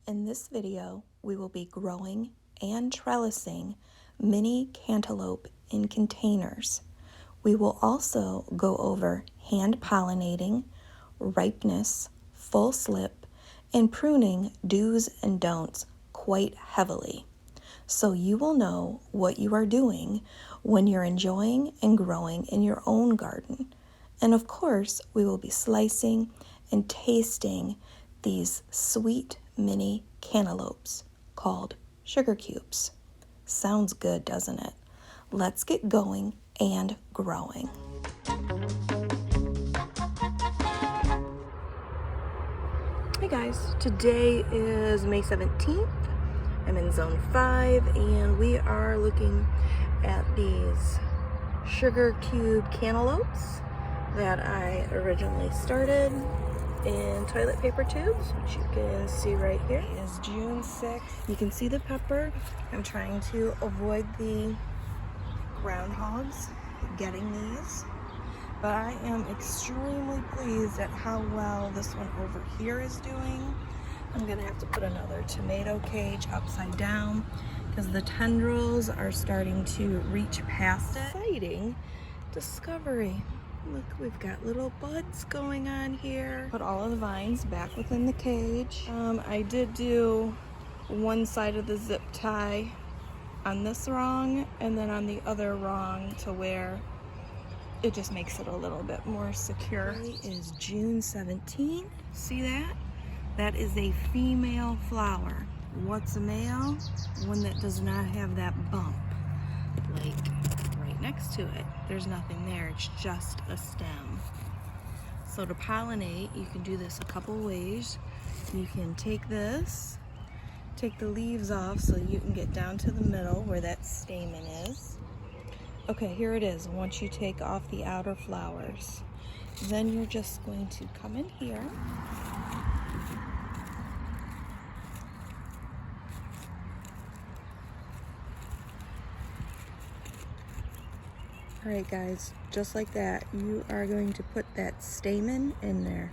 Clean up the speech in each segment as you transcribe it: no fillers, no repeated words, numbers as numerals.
In this video, we will be growing and trellising mini cantaloupe in containers. We will also go over hand pollinating, ripeness, full slip, and pruning do's and don'ts quite heavily. So you will know what you are doing when you're enjoying and growing in your own garden. And of course, we will be slicing and tasting these sweet mini cantaloupes called sugar cubes. Sounds good, doesn't it? Let's get going and growing. Hey guys, today is May 17th. I'm in zone 5 and we are looking at these sugar cube cantaloupes that I originally started in toilet paper tubes, which you can see right here. It is June 6th. You can see the pepper. I'm trying to avoid the groundhogs getting these, but I am extremely pleased at how well this one over here is doing. I'm gonna have to put another tomato cage upside down because the tendrils are starting to reach past it. Exciting discovery. Look, we've got little buds going on here. Put all of the vines back within the cage. I did do one side of the zip tie on this wrong and then on the other wrong to where it just makes it a little bit more secure. Today is June 17th. See that? That is a female flower. What's a male? One that does not have that bump, like right next to it. There's nothing there, it's just a stem. So to pollinate, you can do this a couple ways. You can take this, take the leaves off so you can get down to the middle where that stamen is. Okay, here it is. Once you take off the outer flowers, then you're just going to come in here. All right guys, just like that, you are going to put that stamen in there.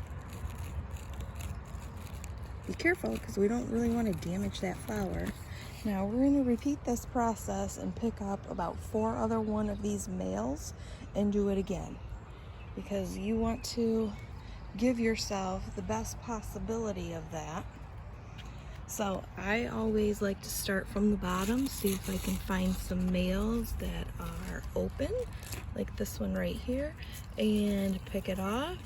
Be careful because we don't really want to damage that flower. Now we're going to repeat this process and pick up about 4 other one of these males and do it again, because you want to give yourself the best possibility of that. So I always like to start from the bottom, see if I can find some males that are open, like this one right here, and pick it off.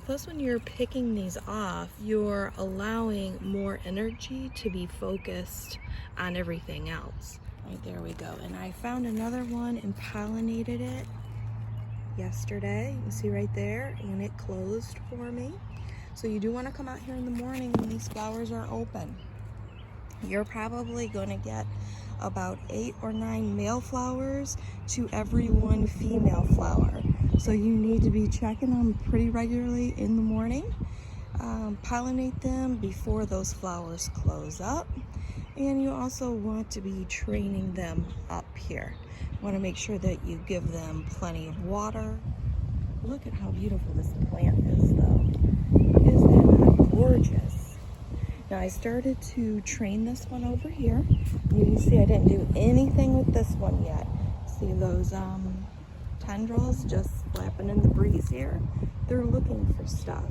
Plus, when you're picking these off, you're allowing more energy to be focused on everything else. Right, there we go. And I found another one and pollinated it yesterday. You can see right there, and it closed for me. So you do want to come out here in the morning when these flowers are open. You're probably going to get about 8 or 9 male flowers to every 1 female flower. So you need to be checking them pretty regularly in the morning. Pollinate them before those flowers close up. And you also want to be training them up here. You want to make sure that you give them plenty of water. Look at how beautiful this plant is though. Isn't that gorgeous? Now I started to train this one over here. You can see I didn't do anything with this one yet. See those tendrils just flapping in the breeze here? They're looking for stuff.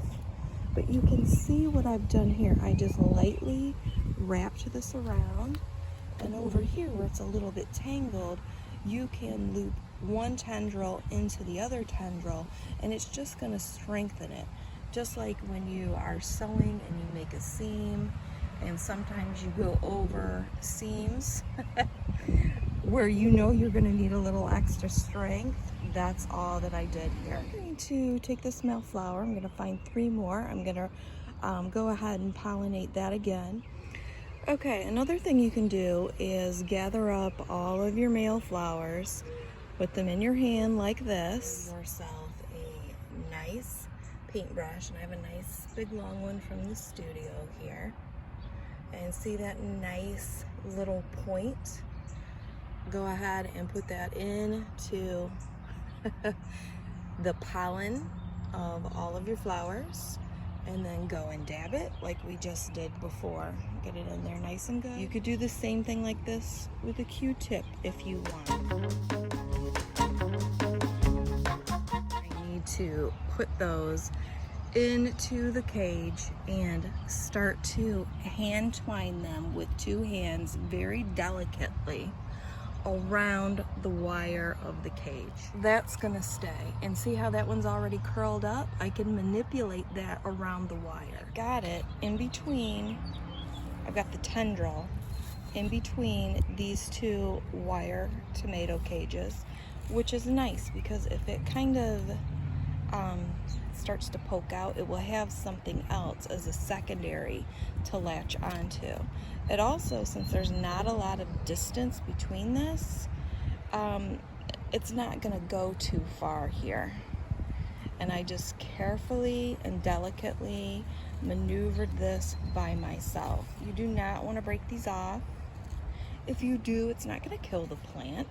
But you can see what I've done here. I just lightly wrapped this around, and over here where it's a little bit tangled, you can loop one tendril into the other tendril and it's just going to strengthen it. Just like when you are sewing and you make a seam, and sometimes you go over seams where you know you're going to need a little extra strength. That's all that I did here. I'm going to take this male flower. I'm going to find 3 more. I'm going to go ahead and pollinate that again. Okay, another thing you can do is gather up all of your male flowers, put them in your hand like this. Give yourself a nice paintbrush, and I have a nice big long one from the studio here, and see that nice little point? Go ahead and put that into the pollen of all of your flowers, and then go and dab it like we just did before. Get it in there nice and good. You could do the same thing like this with a Q-tip if you want. I need to put those into the cage and start to hand twine them with 2 hands very delicately around the wire of the cage. That's gonna stay. And see how that one's already curled up? I can manipulate that around the wire. Got it in between. I've got the tendril in between these 2 wire tomato cages, which is nice because if it kind of starts to poke out, it will have something else as a secondary to latch onto. It also, since there's not a lot of distance between this, it's not gonna go too far here. And I just carefully and delicately maneuvered this by myself. You do not want to break these off. If you do, it's not gonna kill the plant,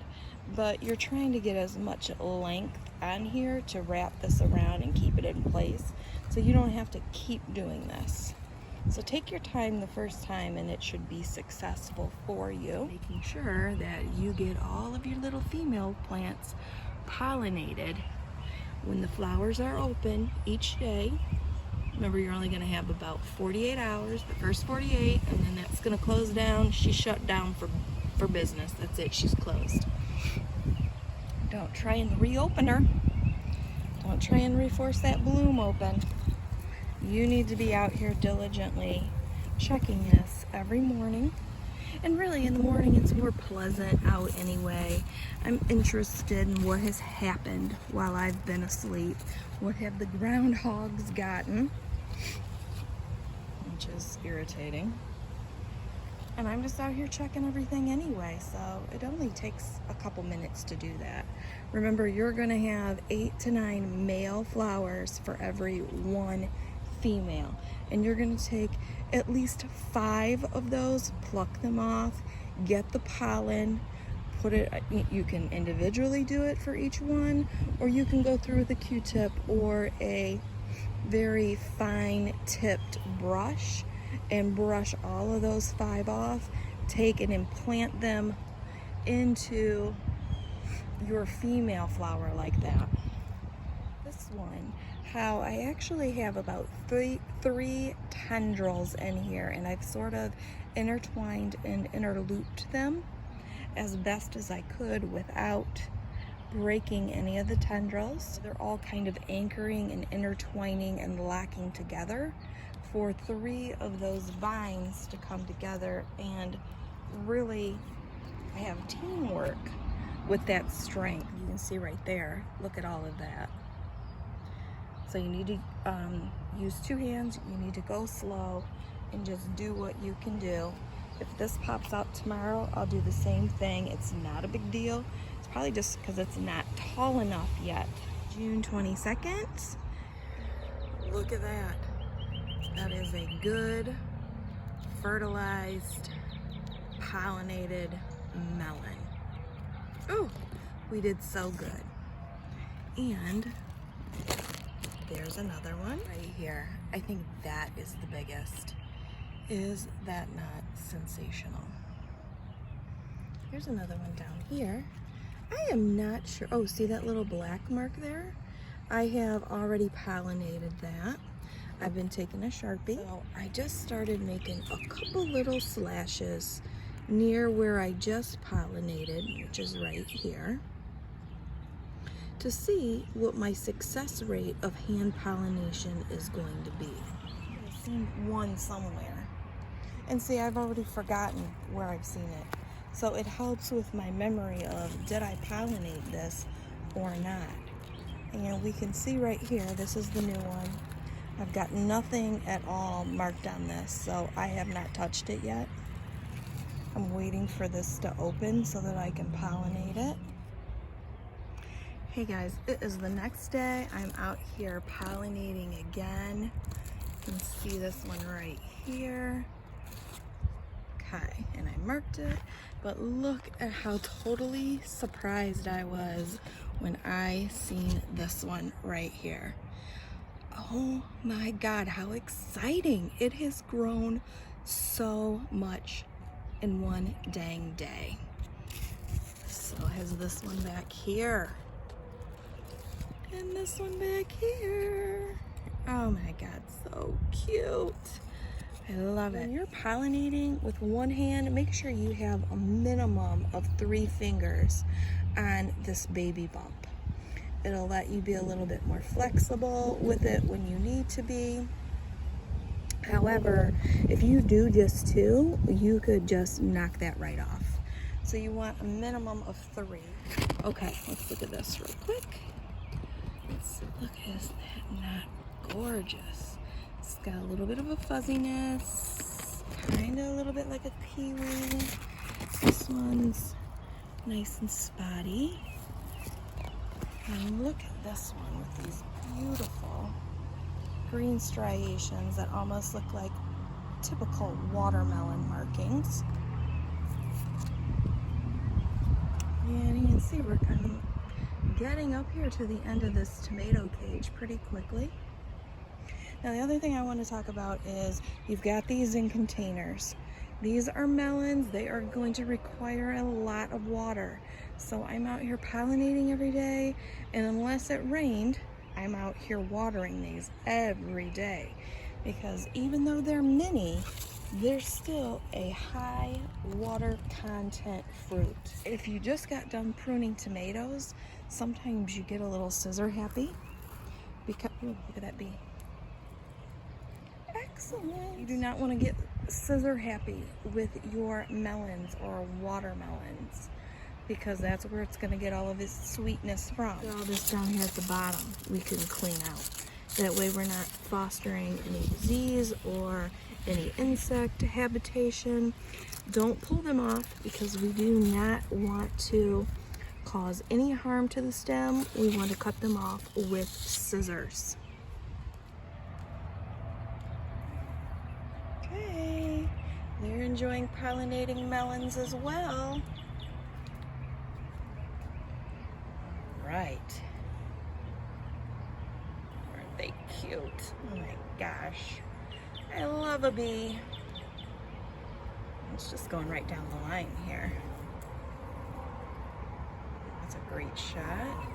but you're trying to get as much length on here to wrap this around and keep it in place, so you don't have to keep doing this. So take your time the first time and it should be successful for you. Making sure that you get all of your little female plants pollinated when the flowers are open each day. Remember, you're only gonna have about 48 hours, the first 48, and then that's gonna close down. She's shut down for business. That's it, she's closed. Don't try and reopen her. Don't try and reforce that bloom open. You need to be out here diligently checking this every morning. And really in the morning it's more pleasant out anyway. I'm interested in what has happened while I've been asleep. What have the groundhogs gotten? Which is irritating. And I'm just out here checking everything anyway, so it only takes a couple minutes to do that. Remember, you're gonna have 8 to 9 male flowers for every 1 female. And you're gonna take at least 5 of those, pluck them off, get the pollen, put it, you can individually do it for each one, or you can go through with a Q-tip or a very fine tipped brush and brush all of those 5 off, take and implant them into your female flower like that. This one, how I actually have about three tendrils in here, and I've sort of intertwined and interlooped them as best as I could without breaking any of the tendrils. They're all kind of anchoring and intertwining and locking together for 3 of those vines to come together, and really I have teamwork with that strength. You can see right there, look at all of that. So you need to use 2 hands, you need to go slow and just do what you can do. If this pops out tomorrow, I'll do the same thing. It's not a big deal. It's probably just because it's not tall enough yet. June 22nd. Look at that. That is a good, fertilized, pollinated melon. Ooh, we did so good. And there's another one right here. I think that is the biggest. Is that not sensational? Here's another one down here. I am not sure. Oh, see that little black mark there? I have already pollinated that. I've been taking a Sharpie. So I just started making a couple little slashes near where I just pollinated, which is right here, to see what my success rate of hand pollination is going to be. I've seen one somewhere. And see, I've already forgotten where I've seen it. So it helps with my memory of, did I pollinate this or not? And we can see right here, this is the new one. I've got nothing at all marked on this, so I have not touched it yet. I'm waiting for this to open so that I can pollinate it. Hey guys, it is the next day. I'm out here pollinating again. You can see this one right here. Okay, and I marked it, but look at how totally surprised I was when I seen this one right here. Oh my God, how exciting. It has grown so much in one dang day. So has this one back here. And this one back here. Oh my God, so cute. I love it. When you're pollinating with one hand, make sure you have a minimum of 3 fingers on this baby bump. It'll let you be a little bit more flexible with it when you need to be. However, if you do just 2, you could just knock that right off. So you want a minimum of 3. Okay, let's look at this real quick. Let's look, is that not gorgeous? It's got a little bit of a fuzziness, kind of a little bit like a kiwi. This one's nice and spotty. And look at this one with these beautiful green striations that almost look like typical watermelon markings. And you can see we're kind of getting up here to the end of this tomato cage pretty quickly. Now the other thing I want to talk about is you've got these in containers. These are melons. They are going to require a lot of water. So I'm out here pollinating every day, and unless it rained, I'm out here watering these every day, because even though they're mini, they're still a high water content fruit. If you just got done pruning tomatoes, sometimes you get a little scissor happy because, ooh, look at that bee. Excellent. You do not want to get scissor happy with your melons or watermelons, because that's where it's going to get all of its sweetness from. All this down here at the bottom we can clean out. That way we're not fostering any disease or any insect habitation. Don't pull them off, because we do not want to cause any harm to the stem. We want to cut them off with scissors. Okay, they're enjoying pollinating melons as well. Right. Aren't they cute? Oh my gosh. I love a bee. It's just going right down the line here. That's a great shot.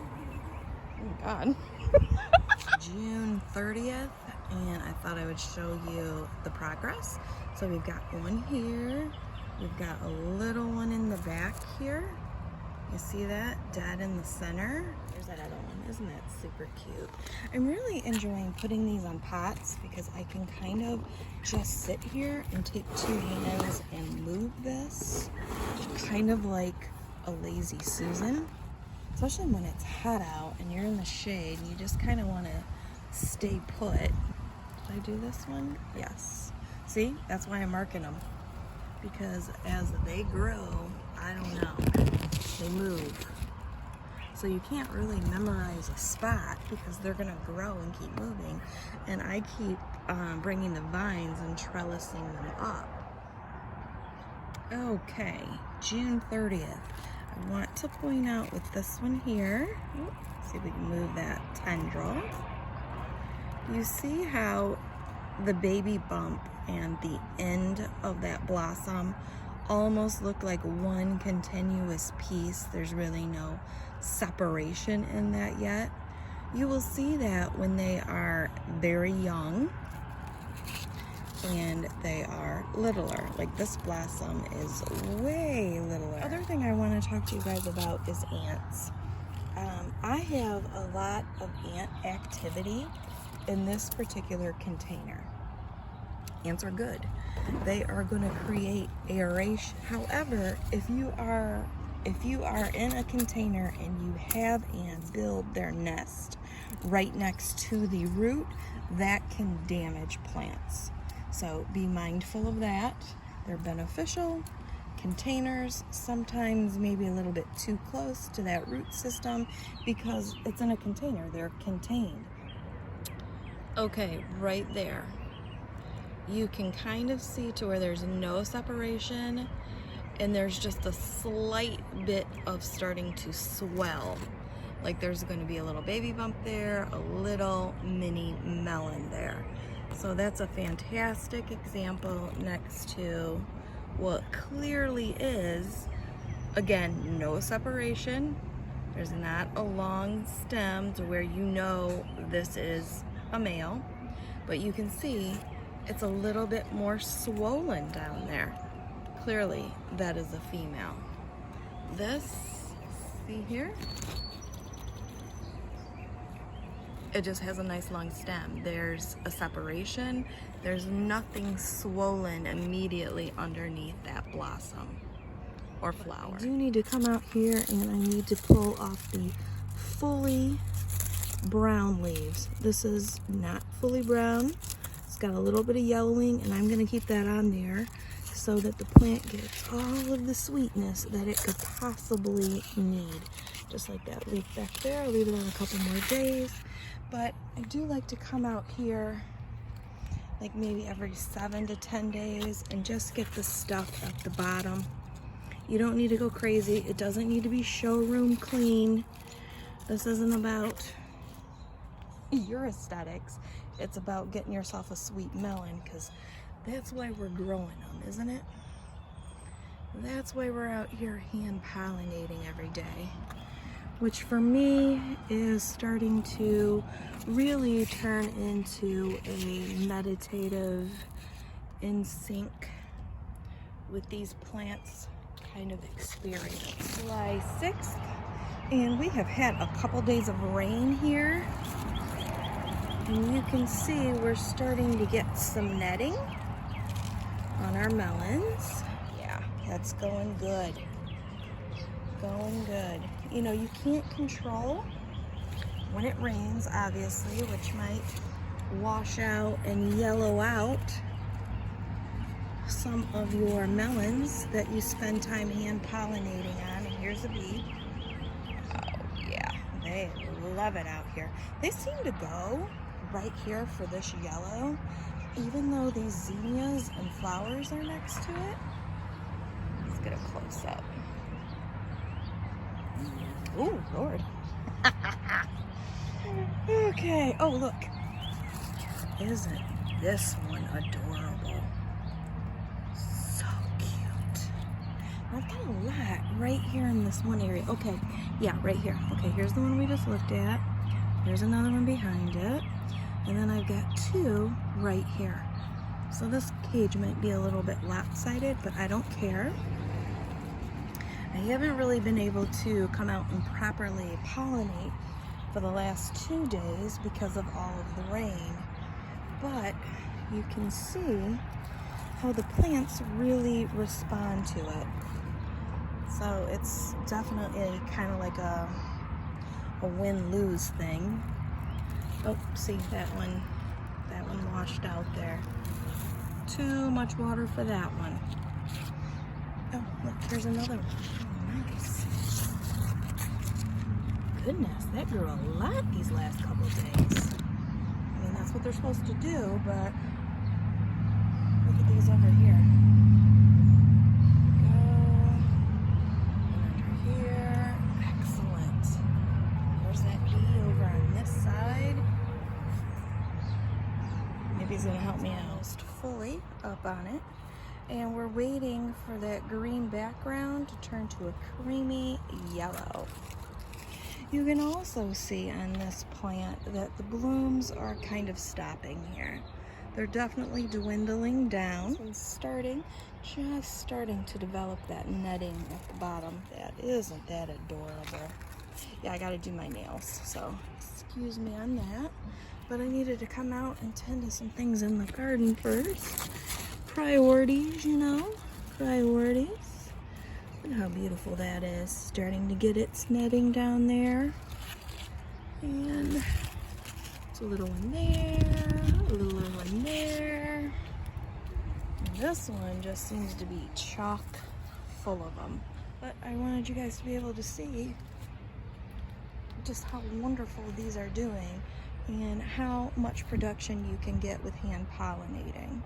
Oh God. June 30th, and I thought I would show you the progress. So we've got one here. We've got a little one in the back here. You see that? Dead in the center. There's that other one. Isn't that super cute? I'm really enjoying putting these on pots, because I can kind of just sit here and take 2 hands and move this, kind of like a lazy Susan. Especially when it's hot out and you're in the shade, and you just kind of want to stay put. Did I do this one? Yes. See? That's why I'm marking them. Because as they grow, I don't know, they move. So you can't really memorize a spot, because they're going to grow and keep moving. And I keep bringing the vines and trellising them up. Okay, June 30th. I want to point out with this one here, see if we can move that tendril. You see how the baby bump and the end of that blossom almost look like one continuous piece. There's really no separation in that yet. You will see that when they are very young and they are littler. Like this blossom is way littler. Other thing I want to talk to you guys about is ants. I have a lot of ant activity in this particular container. Ants are good. They are going to create aeration. However, if you are in a container and you have ants build their nest right next to the root, that can damage plants. So be mindful of that. They're beneficial. Containers sometimes maybe a little bit too close to that root system, because it's in a container, they're contained. Okay, right there. You can kind of see to where there's no separation, and there's just a slight bit of starting to swell Like there's going to be a little baby bump there, a little mini melon there. So that's a fantastic example next to what clearly is, again, no separation. There's not a long stem to where you know this is a male, but you can see it's a little bit more swollen down there. Clearly, that is a female. This, see here? It just has a nice long stem. There's a separation. There's nothing swollen immediately underneath that blossom or flower. I do need to come out here and I need to pull off the fully brown leaves. This is not fully brown. It's got a little bit of yellowing, and I'm gonna keep that on there so that the plant gets all of the sweetness that it could possibly need. Just like that leaf back there. I'll leave it on a couple more days. But I do like to come out here like maybe every 7 to 10 days and just get the stuff at the bottom. You don't need to go crazy. It doesn't need to be showroom clean. This isn't about your aesthetics. It's about getting yourself a sweet melon, because that's why we're growing them, isn't it? That's why we're out here hand pollinating every day, which for me is starting to really turn into a meditative, in sync with these plants kind of experience. July 6th, and we have had a couple days of rain here. And you can see we're starting to get some netting on our melons. Yeah, that's going good. Going good. You know, you can't control when it rains, obviously, which might wash out and yellow out some of your melons that you spend time hand pollinating on. And here's a bee. Oh yeah, they love it out here. They seem to go right here for this yellow, even though these zinnias and flowers are next to it. Let's get a close up. Oh Lord. Okay, oh look, isn't this one adorable? So cute. I've got a lot right here in this one area. Okay, yeah, right here. Okay, here's the one we just looked at. There's another one behind it. And then I've got two right here. So this cage might be a little bit lopsided, but I don't care. I haven't really been able to come out and properly pollinate for the last 2 days because of all of the rain. But you can see how the plants really respond to it. So it's definitely kind of like a win-lose thing. Oh, see that one washed out there. Too much water for that one. Oh, look, here's another one. Oh, nice. Goodness, that grew a lot these last couple of days. I mean, that's what they're supposed to do, but look at these over here. He's gonna help me out. Fully up on it, and we're waiting for that green background to turn to a creamy yellow. You can also see on this plant that the blooms are kind of stopping here. They're definitely dwindling down. This one's just starting to develop that netting at the bottom. Isn't that adorable? Yeah, I gotta do my nails, so excuse me on that. But I needed to come out and tend to some things in the garden first. Priorities, you know, priorities. Look how beautiful that is. Starting to get its netting down there. And it's a little one there, a little one there. And this one just seems to be chock full of them. But I wanted you guys to be able to see just how wonderful these are doing and how much production you can get with hand pollinating.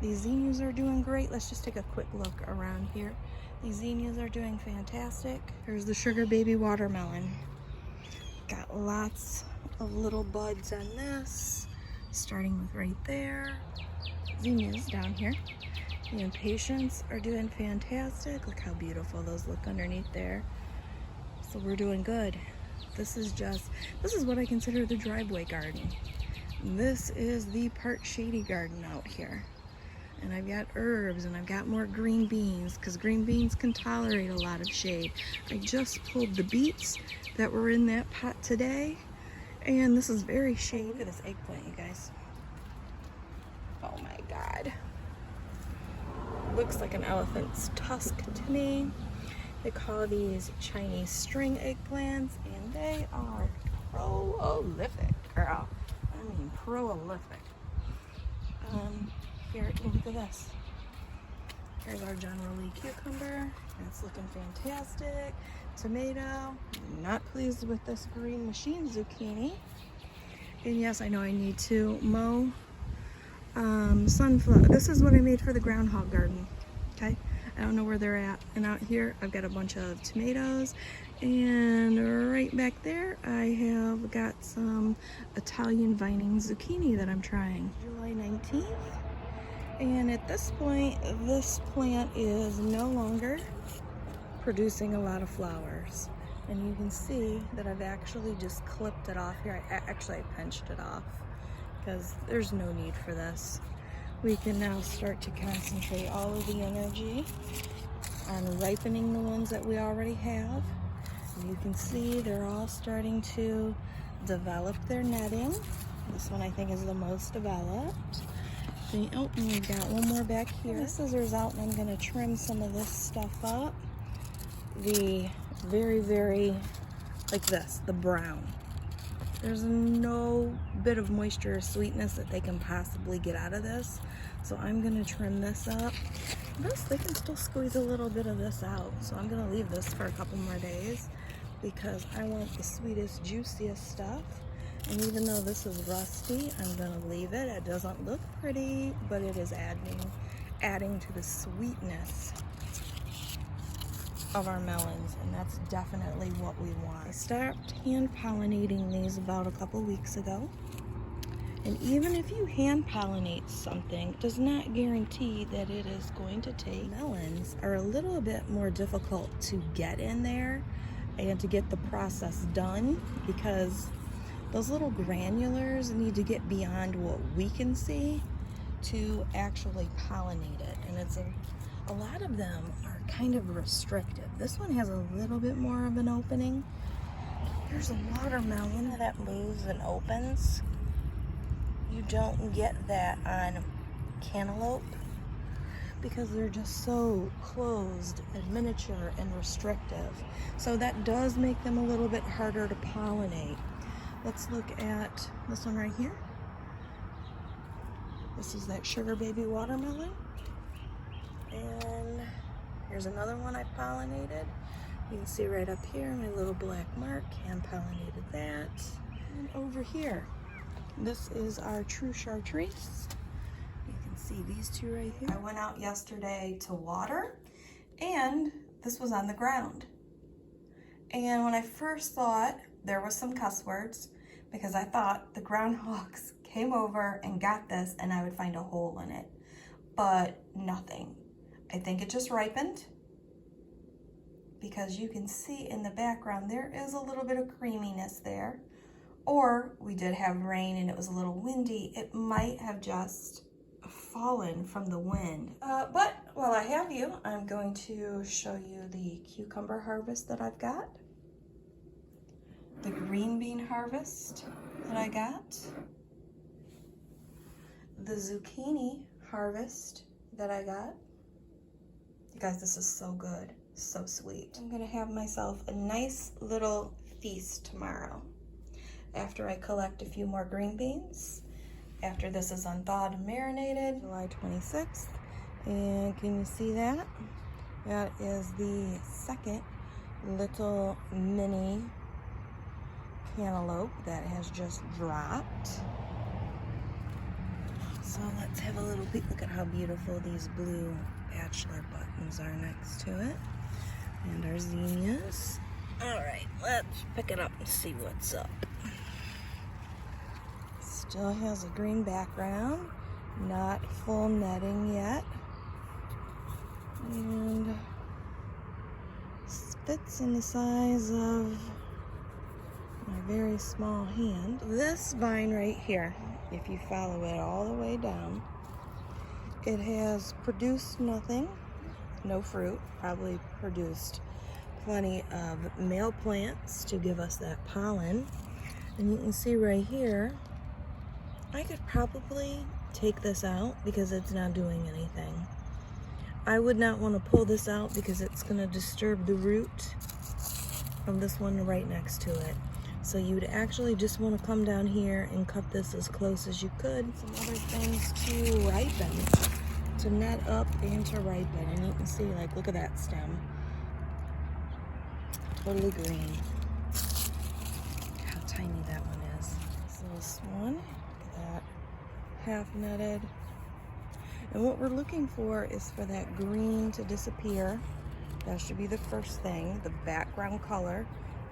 These zinnias are doing great. Let's just take a quick look around here. These zinnias are doing fantastic. Here's the sugar baby watermelon. Got lots of little buds on this, starting with right there. Zinnias down here. The impatiens are doing fantastic. Look how beautiful those look underneath there. So we're doing good. This is what I consider the driveway garden. This is the part shady garden out here. And I've got herbs and I've got more green beans because green beans can tolerate a lot of shade. I just pulled the beets that were in that pot today, and this is very shady. Look at this eggplant, you guys. Oh my God. Looks like an elephant's tusk to me. They call these Chinese string eggplants, and they are prolific, girl. I mean prolific. Here, look at this. Here's our General Lee cucumber. It's looking fantastic. Tomato. Not pleased with this green machine zucchini. And yes, I know I need to mow sunflower. This is what I made for the groundhog garden. Okay, I don't know where they're at. And out here, I've got a bunch of tomatoes. And right back there, I have got some Italian vining zucchini that I'm trying. July 19th. And at this point, this plant is no longer producing a lot of flowers. And you can see that I've actually just clipped it off here. I pinched it off because there's no need for this. We can now start to concentrate all of the energy on ripening the ones that we already have. And you can see they're all starting to develop their netting. This one I think is the most developed. Oh, and we've got one more back here. The scissors out, and I'm going to trim some of this stuff up. The very, like this, the brown. There's no bit of moisture or sweetness that they can possibly get out of this. So I'm going to trim this up. This, they can still squeeze a little bit of this out. So I'm going to leave this for a couple more days because I want the sweetest, juiciest stuff. And even though this is rusty, I'm going to leave it. It doesn't look pretty, but it is adding to the sweetness of our melons, and that's definitely what we want. I stopped hand pollinating these about a couple weeks ago. And even if you hand pollinate something, it does not guarantee that it is going to take. Melons are a little bit more difficult to get in there and to get the process done because those little granulars need to get beyond what we can see to actually pollinate it. And it's a lot of them are kind of restricted. This one has a little bit more of an opening. Here's a watermelon that moves and opens. You don't get that on cantaloupe because they're just so closed and miniature and restrictive. So that does make them a little bit harder to pollinate. Let's look at this one right here. This is that sugar baby watermelon. And here's another one I pollinated. You can see right up here, my little black mark, hand pollinated that. And over here, this is our true chartreuse. You can see these two right here. I went out yesterday to water, and this was on the ground. And when I first thought, there was some cuss words because I thought the groundhogs came over and got this and I would find a hole in it, but nothing. I think it just ripened because you can see in the background there is a little bit of creaminess there, or we did have rain and it was a little windy. It might have just fallen from the wind. But while I have you, I'm going to show you the cucumber harvest that I've got, the green bean harvest that I got, the zucchini harvest that I got. You guys, this is so good, so sweet. I'm gonna have myself a nice little feast tomorrow after I collect a few more green beans, after this is unthawed and marinated. July 26th, and can you see that? That is the second little mini cantaloupe that has just dropped. So let's have a little peek. Look at how beautiful these blue bachelor buttons are next to it. And our zinnias. Alright, let's pick it up and see what's up. Still has a green background, not full netting yet. And fits in the size of my very small hand. This vine right here, if you follow it all the way down, it has produced nothing, no fruit, probably produced plenty of male plants to give us that pollen. And you can see right here, I could probably take this out because it's not doing anything. I would not want to pull this out because it's going to disturb the root of this one right next to it. So you'd actually just want to come down here and cut this as close as you could. Some other things to ripen, to net up and to ripen. And you can see, like, look at that stem. Totally green. How tiny that one is. So this one, look at that, half netted. And what we're looking for is for that green to disappear. That should be the first thing, the background color.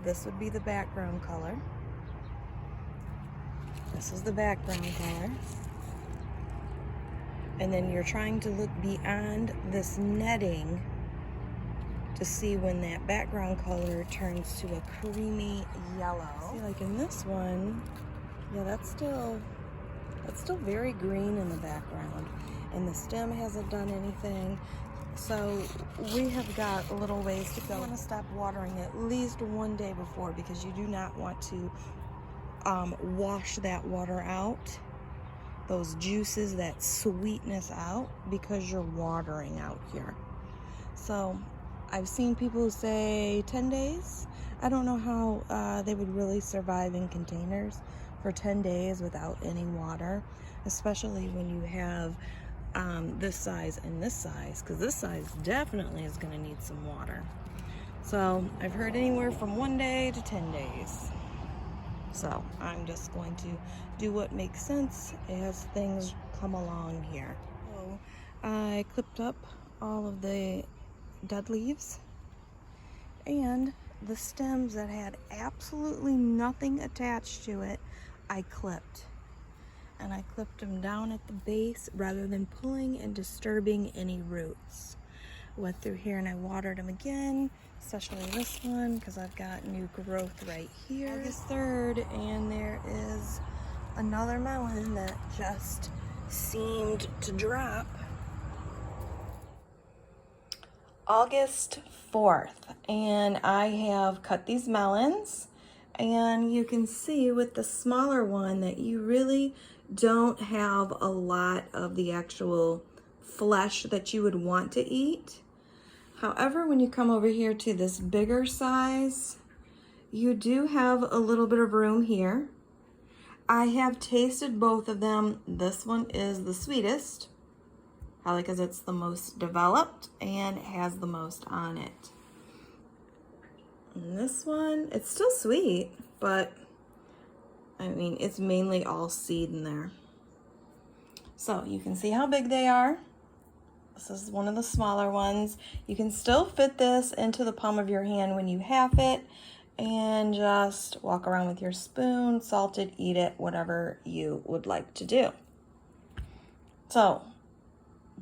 This would be the background color. This is the background color. And then you're trying to look beyond this netting to see when that background color turns to a creamy yellow. See, like in this one, yeah, that's still very green in the background. And the stem hasn't done anything. So we have got a little ways to go. You want to stop watering at least one day before because you do not want to wash that water out, those juices, that sweetness out, because you're watering out here. So I've seen people say 10 days. I don't know how they would really survive in containers for 10 days without any water, especially when you have this size and this size, because this size definitely is going to need some water. So I've heard anywhere from 1 day to 10 days. So I'm just going to do what makes sense as things come along here. So I clipped up all of the dead leaves, and the stems that had absolutely nothing attached to it, I clipped. And I clipped them down at the base rather than pulling and disturbing any roots. Went through here and I watered them again, especially this one because I've got new growth right here. August 3rd, and there is another melon that just seemed to drop. August 4th, and I have cut these melons, and you can see with the smaller one that you really don't have a lot of the actual flesh that you would want to eat. However, when you come over here to this bigger size, you do have a little bit of room here. I have tasted both of them. This one is the sweetest, probably because it's the most developed and has the most on it. And this one, it's still sweet, but I mean, it's mainly all seed in there. So you can see how big they are. This is one of the smaller ones. You can still fit this into the palm of your hand when you half it and just walk around with your spoon, salt it, eat it, whatever you would like to do. So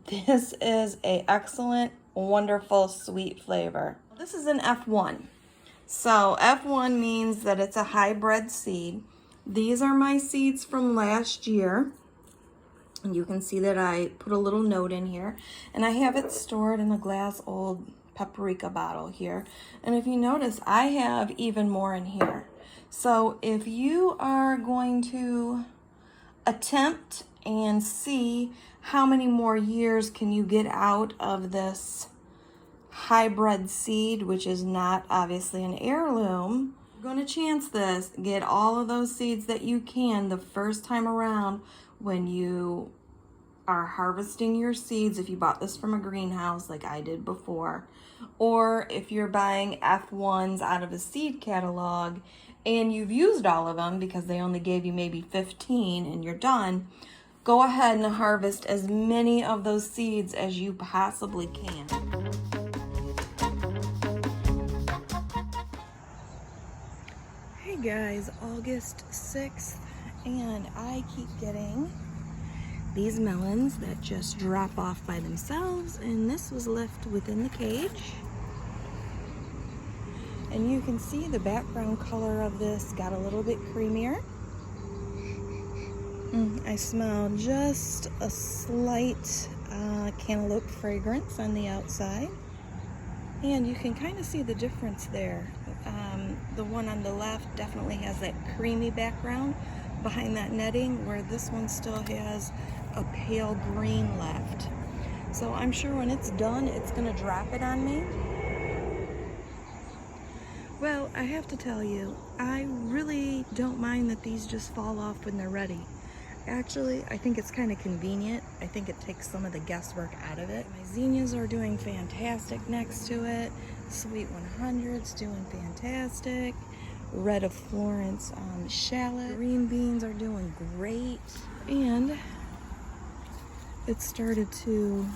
this is an excellent, wonderful, sweet flavor. This is an F1. So F1 means that it's a hybrid seed. These are my seeds from last year. And you can see that I put a little note in here. And I have it stored in a glass old paprika bottle here. And if you notice, I have even more in here. So if you are going to attempt and see how many more years can you get out of this hybrid seed, which is not obviously an heirloom, you're going to chance this. Get all of those seeds that you can the first time around when you are harvesting your seeds, if you bought this from a greenhouse like I did before, or if you're buying F1s out of a seed catalog and you've used all of them because they only gave you maybe 15 and you're done, go ahead and harvest as many of those seeds as you possibly can. Hey guys, August 6th, and I keep getting these melons that just drop off by themselves, and this was left within the cage. And you can see the background color of this got a little bit creamier. I smell just a slight cantaloupe fragrance on the outside. And you can kind of see the difference there. The one on the left definitely has that creamy background behind that netting, where this one still has a pale green left. So I'm sure when it's done, it's gonna drop it on me. Well, I have to tell you, I really don't mind that these just fall off when they're ready. Actually, I think it's kind of convenient. I think it takes some of the guesswork out of it. My zinnias are doing fantastic next to it. Sweet 100's doing fantastic. Red of Florence shallot. Green beans are doing great. And it started to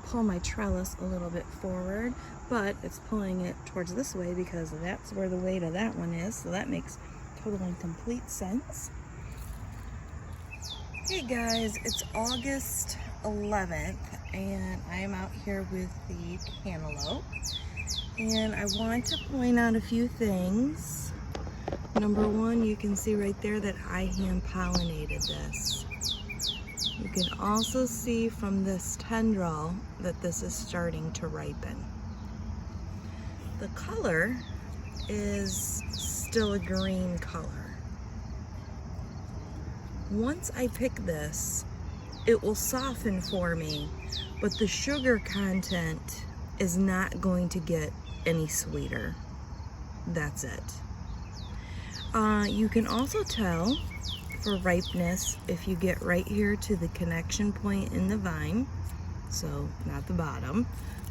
pull my trellis a little bit forward, but it's pulling it towards this way because that's where the weight of that one is. So that makes total and complete sense. Hey guys, it's August 11th and I am out here with the cantaloupe, and I want to point out a few things. Number one, you can see right there that I hand pollinated this. You can also see from this tendril that this is starting to ripen. The color is still a green color. Once I pick this, it will soften for me, but the sugar content is not going to get any sweeter. That's it. You can also tell for ripeness if you get right here to the connection point in the vine, so not the bottom,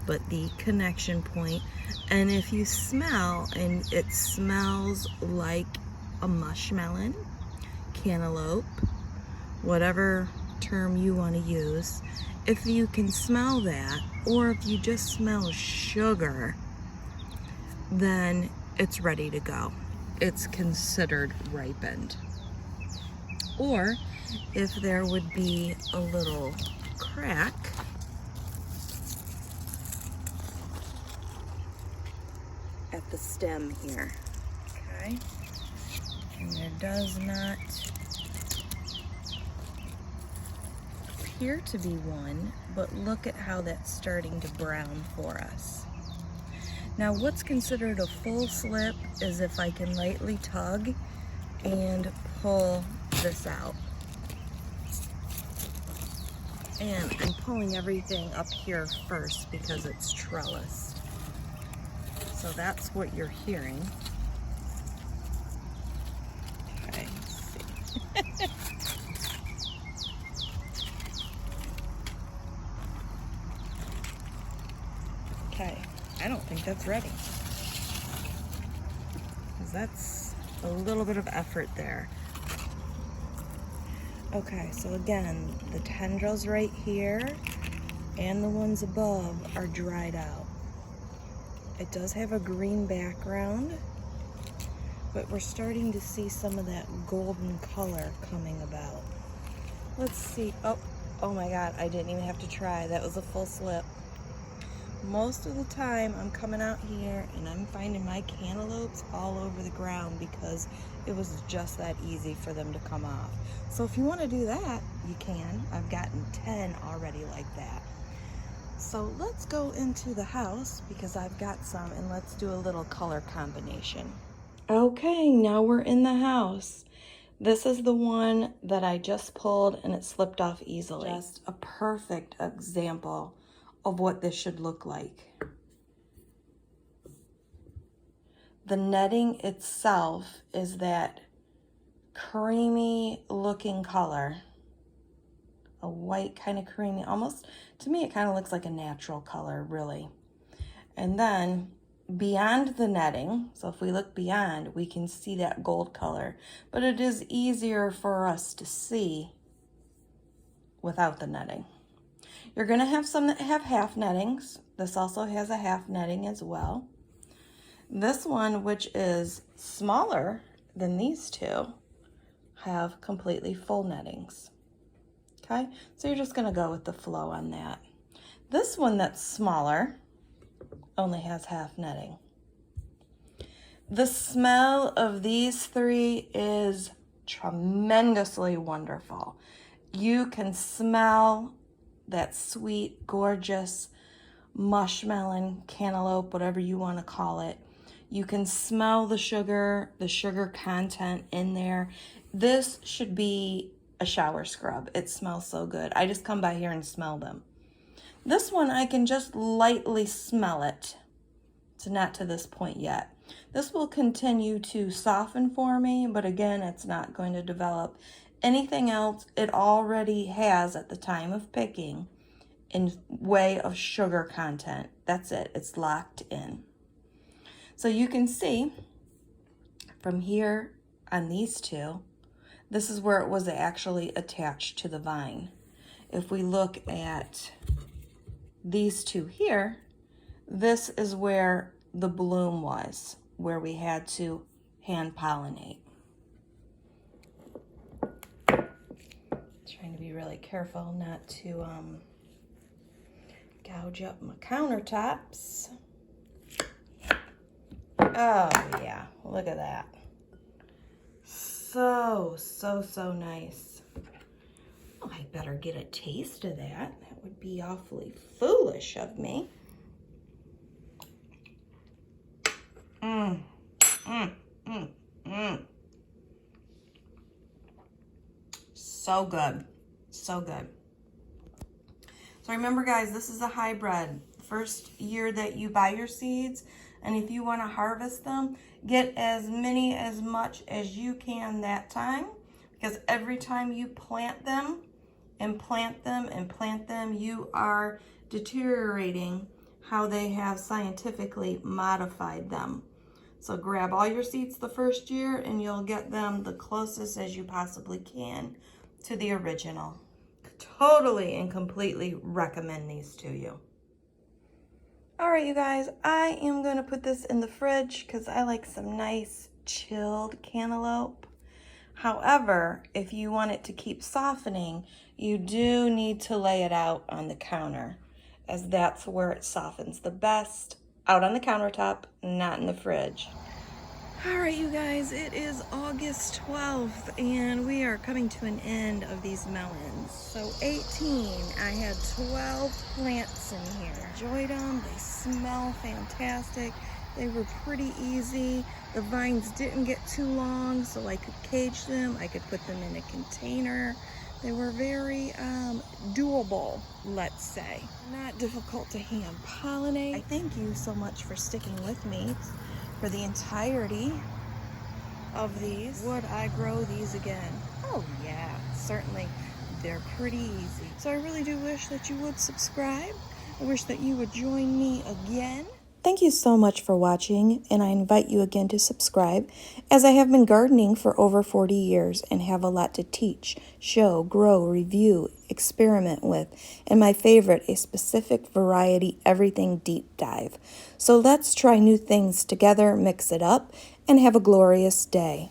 but the connection point, and if you smell and it smells like a mushmelon, cantaloupe, whatever term you want to use, if you can smell that, or if you just smell sugar, then it's ready to go. It's considered ripened. Or if there would be a little crack, at the stem here, okay? And there does not appear to be one, but look at how that's starting to brown for us. Now, what's considered a full slip is if I can lightly tug and pull this out. And I'm pulling everything up here first because it's trellised. So that's what you're hearing. Okay, let's see. Okay, I don't think that's ready, because that's a little bit of effort there. Okay, so again, the tendrils right here and the ones above are dried out. It does have a green background, but we're starting to see some of that golden color coming about. Let's see. Oh my God, I didn't even have to try. That was a full slip. Most of the time I'm coming out here and I'm finding my cantaloupes all over the ground because it was just that easy for them to come off. So if you want to do that, you can. I've gotten 10 already like that. So let's go into the house because I've got some, and let's do a little color combination. Okay, now we're in the house. This is the one that I just pulled and it slipped off easily. Just a perfect example of what this should look like. The netting itself is that creamy looking color, a white kind of creamy, almost to me it kind of looks like a natural color, really. And then beyond the netting, so if we look beyond, we can see that gold color, but it is easier for us to see without the netting. You're going to have some that have half nettings. This also has a half netting as well. This one, which is smaller then these two have completely full nettings. Okay, so you're just gonna go with the flow on that. This one that's smaller only has half netting. The smell of these three is tremendously wonderful. You can smell that sweet, gorgeous mushmelon, cantaloupe, whatever you want to call it. You can smell the sugar content in there. This should be a shower scrub. It smells so good. I just come by here and smell them. This one, I can just lightly smell it. It's not to this point yet. This will continue to soften for me, but again, it's not going to develop anything else it already has at the time of picking in way of sugar content. That's it. It's locked in. So you can see from here on these two, this is where it was actually attached to the vine. If we look at these two here, this is where the bloom was, where we had to hand pollinate. Trying to be really careful not to gouge up my countertops. Oh yeah, look at that. So nice. Oh, I better get a taste of that. That would be awfully foolish of me. So good, so good. So remember guys, this is a hybrid. First year that you buy your seeds, and if you want to harvest them, get as much as you can that time, because every time you plant them and plant them and plant them, you are deteriorating how they have scientifically modified them. So grab all your seeds the first year and you'll get them the closest as you possibly can to the original. Totally and completely recommend these to you. All right, you guys, I am going to put this in the fridge because I like some nice chilled cantaloupe. However, if you want it to keep softening, you do need to lay it out on the counter, as that's where it softens the best, out on the countertop, not in the fridge. All right, you guys, it is August 12th, and we are coming to an end of these melons. So 18, I had 12 plants in here. Enjoyed them, they smell fantastic. They were pretty easy. The vines didn't get too long, so I could cage them. I could put them in a container. They were very doable, let's say. Not difficult to hand pollinate. I thank you so much for sticking with me for the entirety of these. Would I grow these again? Oh yeah, certainly. They're pretty easy. So I really do wish that you would subscribe. I wish that you would join me again. Thank you so much for watching, and I invite you again to subscribe, as I have been gardening for over 40 years and have a lot to teach, show, grow, review, experiment with, and my favorite, a specific variety everything deep dive. So let's try new things together, mix it up, and have a glorious day.